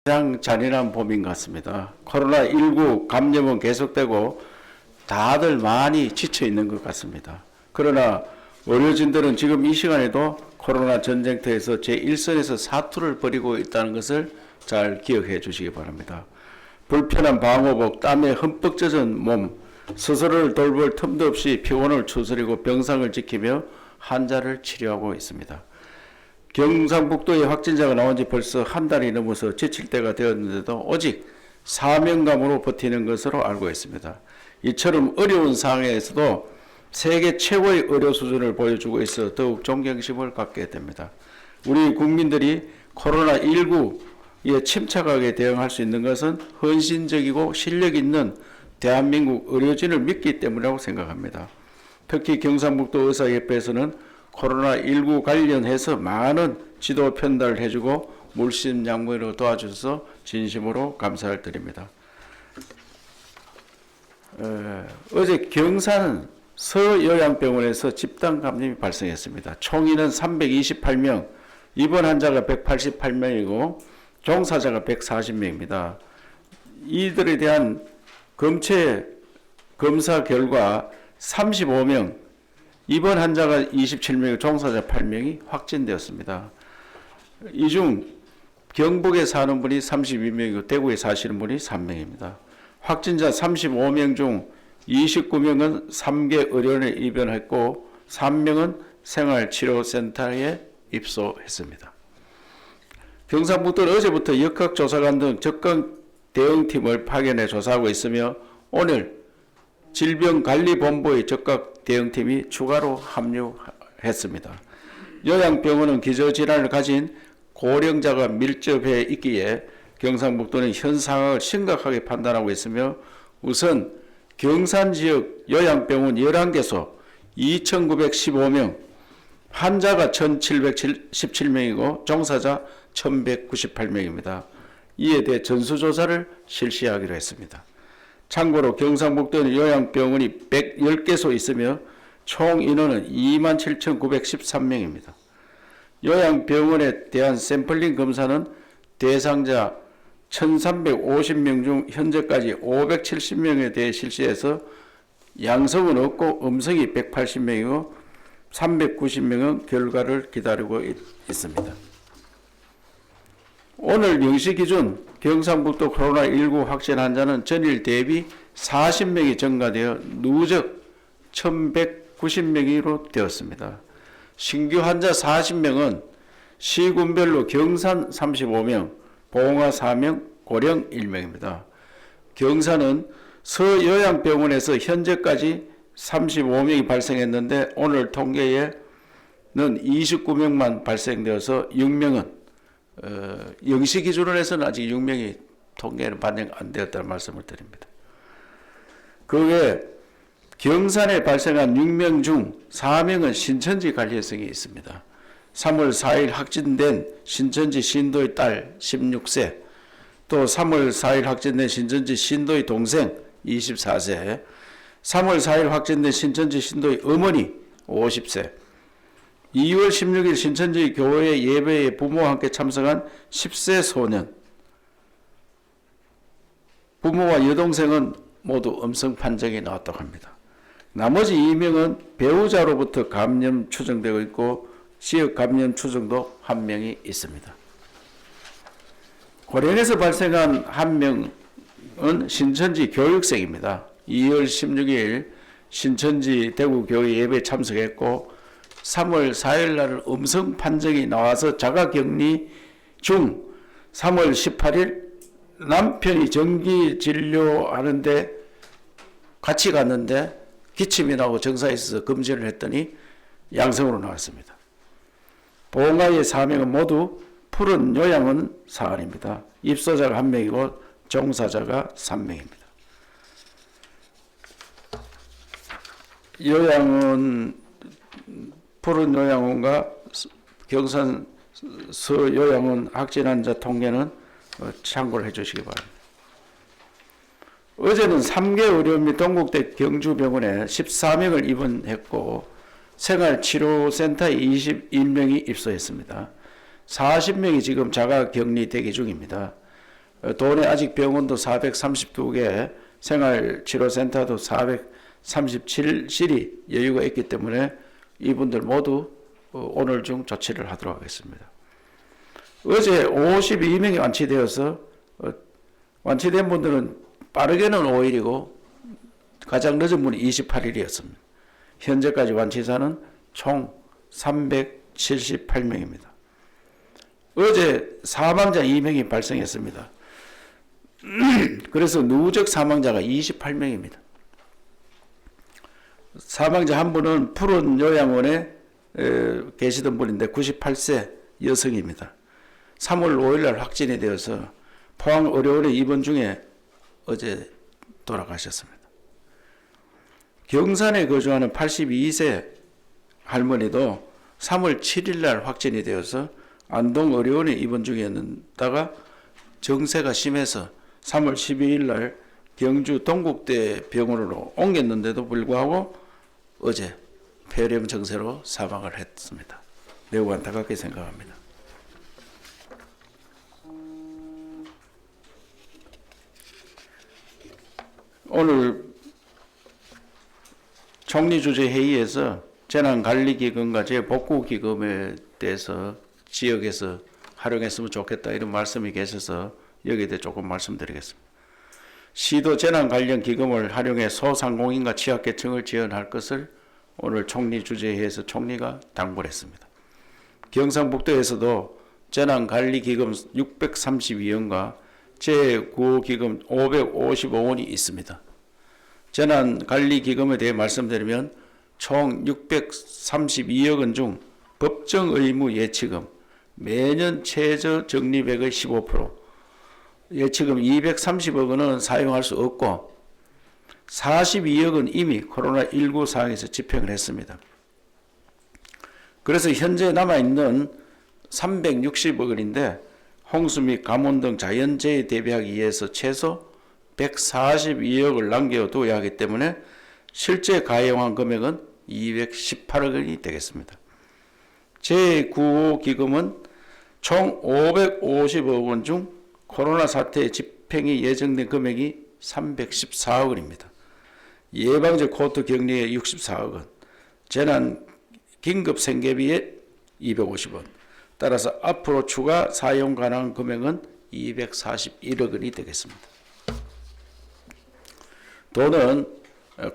가장 잔인한 봄인 것 같습니다. 코로나19 감염은 계속되고 다들 많이 지쳐 있는 것 같습니다. 그러나 의료진들은 지금 이 시간에도 코로나 전쟁터에서 제1선에서 사투를 벌이고 있다는 것을 잘 기억해 주시기 바랍니다. 불편한 방호복, 땀에 흠뻑 젖은 몸, 스스로를 돌볼 틈도 없이 피곤을 추스리고 병상을 지키며 환자를 치료하고 있습니다. 경상북도에 확진자가 나온 지 벌써 한 달이 넘어서 지칠 때가 되었는데도 오직 사명감으로 버티는 것으로 알고 있습니다. 이처럼 어려운 상황에서도 세계 최고의 의료 수준을 보여주고 있어 더욱 존경심을 갖게 됩니다. 우리 국민들이 코로나19에 침착하게 대응할 수 있는 것은 헌신적이고 실력 있는 대한민국 의료진을 믿기 때문이라고 생각합니다. 특히 경상북도 의사협회에서는 코로나19 관련해서 많은 지도 편달을 해주고 물심양면으로 도와주셔서 진심으로 감사를 드립니다. 어제 경산 서요양병원에서 집단 감염이 발생했습니다. 총 인원 328명, 입원 환자가 188명이고 종사자가 140명입니다. 이들에 대한 검사 결과 35명, 입원 환자가 27명, 종사자 8명이 확진되었습니다. 이 중 경북에 사는 분이 32명이고 대구에 사시는 분이 3명입니다. 확진자 35명 중 29명은 3개 의료원에 입원했고 3명은 생활치료센터에 입소했습니다. 경상북도는 어제부터 역학조사관 등 적극 대응팀을 파견해 조사하고 있으며 오늘 질병관리본부의 적극 대응팀이 추가로 합류했습니다. 요양병원은 기저질환을 가진 고령자가 밀접해 있기에 경상북도는 현 상황을 심각하게 판단하고 있으며 우선 경산 지역 요양병원 11개소 2,915명, 환자가 1,717명이고 종사자 1,198명입니다. 이에 대해 전수조사를 실시하기로 했습니다. 참고로 경상북도는 요양병원이 110개소 있으며 총 인원은 27,913명입니다. 요양병원에 대한 샘플링 검사는 대상자 1,350명 중 현재까지 570명에 대해 실시해서 양성은 없고 음성이 180명이고 390명은 결과를 기다리고 있습니다. 오늘 0시 기준 경상북도 코로나19 확진 환자는 전일 대비 40명이 증가되어 누적 1,190명으로 되었습니다. 신규 환자 40명은 시군별로 경산 35명, 봉화 4명, 고령 1명입니다. 경산은 서요양병원에서 현재까지 35명이 발생했는데 오늘 통계에는 29명만 발생되어서 6명은 0시 기준으로 해서는 아직 6명이 통계는 반영 안 되었다는 말씀을 드립니다. 그 외에 경산에 발생한 6명 중 4명은 신천지 관련성이 있습니다. 3월 4일 확진된 신천지 신도의 딸 16세, 또 3월 4일 확진된 신천지 신도의 동생 24세, 3월 4일 확진된 신천지 신도의 어머니 50세, 2월 16일 신천지 교회 예배에 부모와 함께 참석한 10세 소년, 부모와 여동생은 모두 음성 판정이 나왔다고 합니다. 나머지 2명은 배우자로부터 감염 추정되고 있고 지역 감염 추정도 1명이 있습니다. 고령에서 발생한 1명은 신천지 교육생입니다. 2월 16일 신천지 대구교회 예배에 참석했고 3월 4일 날 음성 판정이 나와서 자가격리 중 3월 18일 남편이 정기 진료하는데 같이 갔는데 기침이 나고 증상이 있어서 검진을 했더니 양성으로 나왔습니다. 봉화의 4명은 모두 푸른 요양원 사안입니다. 입소자가 1명이고 종사자가 3명입니다. 요양원, 푸른 요양원과 경산 서요양원 확진 환자 통계는 참고를 해주시기 바랍니다. 어제는 3개 의료원 및 동국대 경주병원에 14명을 입원했고 생활치료센터에 21명이 입소했습니다. 40명이 지금 자가격리 대기 중입니다. 도내 아직 병원도 432개, 생활치료센터도 437실이 여유가 있기 때문에 이분들 모두 오늘 중 조치를 하도록 하겠습니다. 어제 52명이 완치되어서 완치된 분들은 빠르게는 5일이고 가장 늦은 분이 28일이었습니다. 현재까지 완치자는 총 378명입니다. 어제 사망자 2명이 발생했습니다. 그래서 누적 사망자가 28명입니다. 사망자 한 분은 푸른 요양원에 계시던 분인데 98세 여성입니다. 3월 5일날 확진이 되어서 포항의료원에 입원 중에 어제 돌아가셨습니다. 경산에 거주하는 82세 할머니도 3월 7일날 확진이 되어서 안동의료원에 입원 중이었다가 정세가 심해서 3월 12일날 경주 동국대 병원으로 옮겼는데도 불구하고 어제 폐렴 증세로 사망을 했습니다. 매우 안타깝게 생각합니다. 오늘 총리 주재 회의에서 재난관리기금과 재복구기금에 대해서 지역에서 활용했으면 좋겠다 이런 말씀이 계셔서 여기에 대해 조금 말씀드리겠습니다. 시도 재난 관련 기금을 활용해 소상공인과 취약계층을 지원할 것을 오늘 총리 주재회에서 총리가 당부를 했습니다. 경상북도에서도 재난관리기금 632원과 재구호기금 555원이 있습니다. 재난관리기금에 대해 말씀드리면 총 632억 원 중 법정 의무 예치금, 매년 최저 적립액의 15%, 예치금 230억 원은 사용할 수 없고 42억 원 이미 코로나19 상황에서 집행을 했습니다. 그래서 현재 남아있는 360억 원인데 홍수 및 가뭄 등 자연재해 대비하기 위해서 최소 142억을 남겨둬야 하기 때문에 실제 가용한 금액은 218억 원이 되겠습니다. 제9호 기금은 총 550억 원 중 코로나 사태 집행이 예정된 금액이 314억 원입니다. 예방적 코트 격리에 64억 원, 재난 긴급 생계비에 250원, 따라서 앞으로 추가 사용 가능한 금액은 241억 원이 되겠습니다. 도는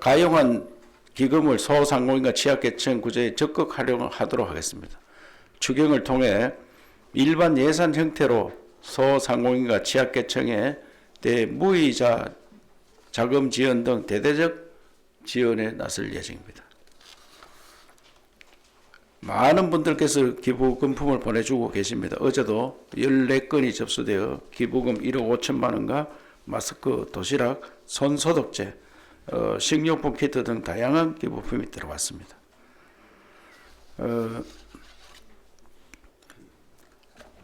가용한 기금을 소상공인과 취약계층 구제에 적극 활용하도록 하겠습니다. 추경을 통해 일반 예산 형태로 소상공인과 취약계층에 대해 무이자 자금 지원 등 대대적 지원에 나설 예정입니다. 많은 분들께서 기부금품을 보내주고 계십니다. 어제도 14건이 접수되어 기부금 1억 5천만 원과 마스크, 도시락, 손소독제, 식료품 키트 등 다양한 기부품이 들어왔습니다.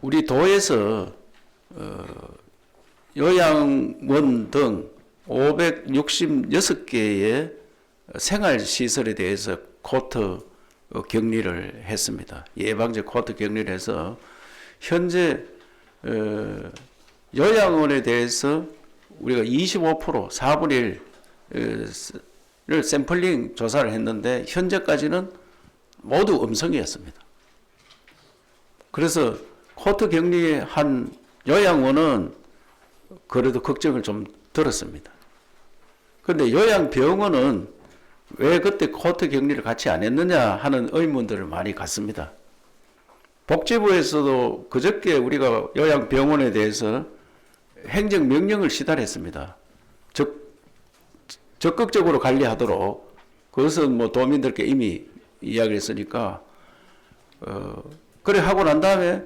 우리 도에서 요양원 등 566개의 생활시설에 대해서 코트 격리를 했습니다. 예방적 코트 격리를 해서 현재 요양원에 대해서 우리가 25% 4분의 1을 샘플링 조사를 했는데 현재까지는 모두 음성이었습니다. 그래서 코트 격리한 요양원은 그래도 걱정을 좀 들었습니다. 그런데 요양병원은 왜 그때 코트 격리를 같이 안 했느냐 하는 의문들을 많이 갖습니다. 복지부에서도 그저께 우리가 요양병원에 대해서 행정명령을 시달했습니다. 적극적으로 관리하도록. 그것은 뭐 도민들께 이미 이야기를 했으니까 그래 하고 난 다음에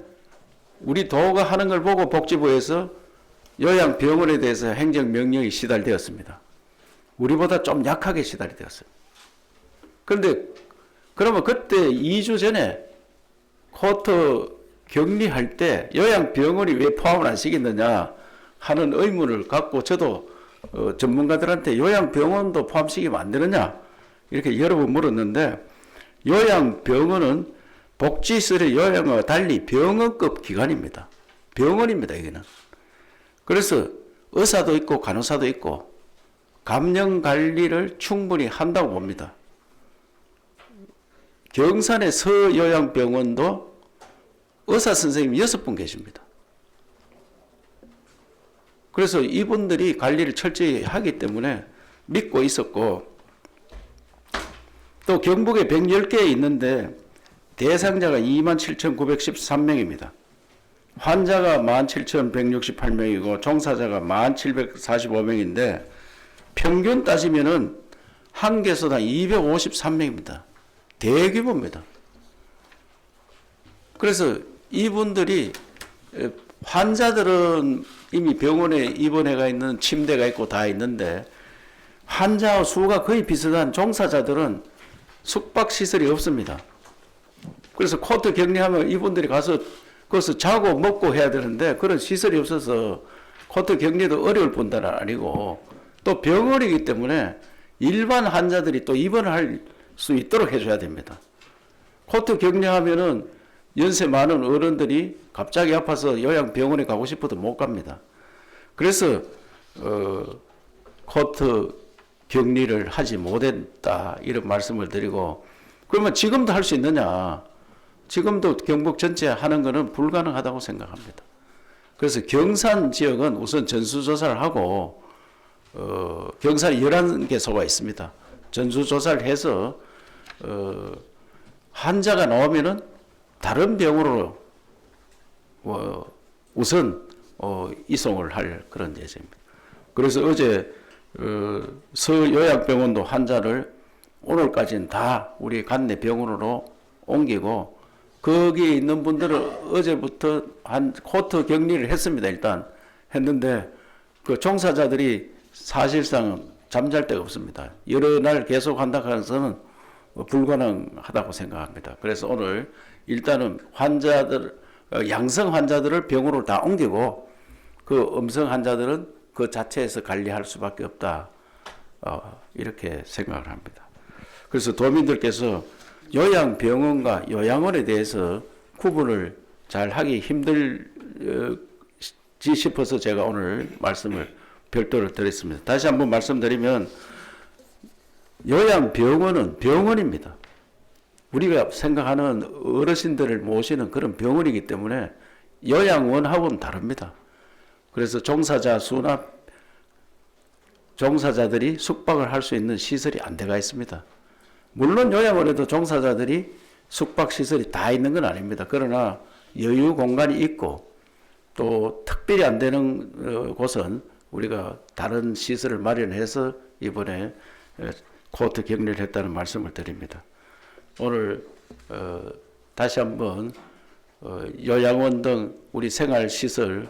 우리 도가 하는 걸 보고 복지부에서 요양병원에 대해서 행정명령이 시달되었습니다. 우리보다 좀 약하게 시달되었어요. 그런데 그러면 그때 2주 전에 코트 격리할 때 요양병원이 왜 포함을 안 시켰느냐 하는 의문을 갖고 저도 전문가들한테 요양병원도 포함시키면 안 되느냐 이렇게 여러 번 물었는데 요양병원은 복지시설의 요양과 달리 병원급 기관입니다. 병원입니다. 여기는. 그래서 의사도 있고 간호사도 있고 감염 관리를 충분히 한다고 봅니다. 경산의 서요양병원도 의사 선생님 6분 계십니다. 그래서 이분들이 관리를 철저히 하기 때문에 믿고 있었고, 또 경북에 110개 있는데 대상자가 27,913명입니다. 환자가 17,168명이고 종사자가 1,745명인데 평균 따지면은 한 개소당 253명입니다. 대규모입니다. 그래서 이분들이, 환자들은 이미 병원에 입원해가 있는 침대가 있고 다 있는데 환자 수가 거의 비슷한 종사자들은 숙박시설이 없습니다. 그래서 코트 격리하면 이분들이 가서 거기서 자고 먹고 해야 되는데 그런 시설이 없어서 코트 격리도 어려울 뿐만 아니고 또 병원이기 때문에 일반 환자들이 또 입원을 할 수 있도록 해줘야 됩니다. 코트 격리하면은 연세 많은 어른들이 갑자기 아파서 요양병원에 가고 싶어도 못 갑니다. 그래서 코트 격리를 하지 못했다 이런 말씀을 드리고, 그러면 지금도 할 수 있느냐? 지금도 경북 전체 하는 것은 불가능하다고 생각합니다. 그래서 경산 지역은 우선 전수조사를 하고, 경산에 11개소가 있습니다. 전수조사를 해서 환자가 나오면은 다른 병원으로 우선 이송을 할 그런 예정입니다. 그래서 어제 서요양병원도 환자를 오늘까지는 다 우리 관내 병원으로 옮기고, 거기에 있는 분들은 어제부터 한 코트 격리를 했습니다. 일단 했는데 그 종사자들이 사실상 잠잘 데가 없습니다. 여러 날 계속 한다 해서는 불가능하다고 생각합니다. 그래서 오늘 일단은 환자들, 양성 환자들을 병원으로 다 옮기고 그 음성 환자들은 그 자체에서 관리할 수밖에 없다. 이렇게 생각을 합니다. 그래서 도민들께서 요양병원과 요양원에 대해서 구분을 잘 하기 힘들지 싶어서 제가 오늘 말씀을 별도로 드렸습니다. 다시 한번 말씀드리면 요양병원은 병원입니다. 우리가 생각하는 어르신들을 모시는 그런 병원이기 때문에 요양원하고는 다릅니다. 그래서 종사자 수나 종사자들이 숙박을 할 수 있는 시설이 안 돼가 있습니다. 물론 요양원에도 종사자들이 숙박시설이 다 있는 건 아닙니다. 그러나 여유 공간이 있고 또 특별히 안 되는 곳은 우리가 다른 시설을 마련해서 이번에 코트 격리를 했다는 말씀을 드립니다. 오늘 다시 한번 요양원 등 우리 생활시설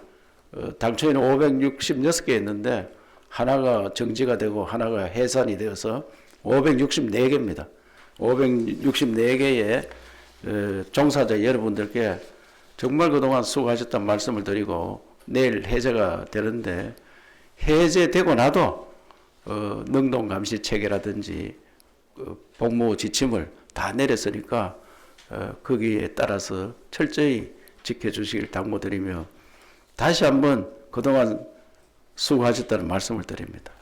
당초에는 566개 있는데 하나가 정지가 되고 하나가 해산이 되어서 564개입니다. 564개의 종사자 여러분들께 정말 그동안 수고하셨다는 말씀을 드리고, 내일 해제가 되는데 해제되고 나도 능동감시 체계라든지 복무 지침을 다 내렸으니까 거기에 따라서 철저히 지켜주시길 당부드리며 다시 한번 그동안 수고하셨다는 말씀을 드립니다.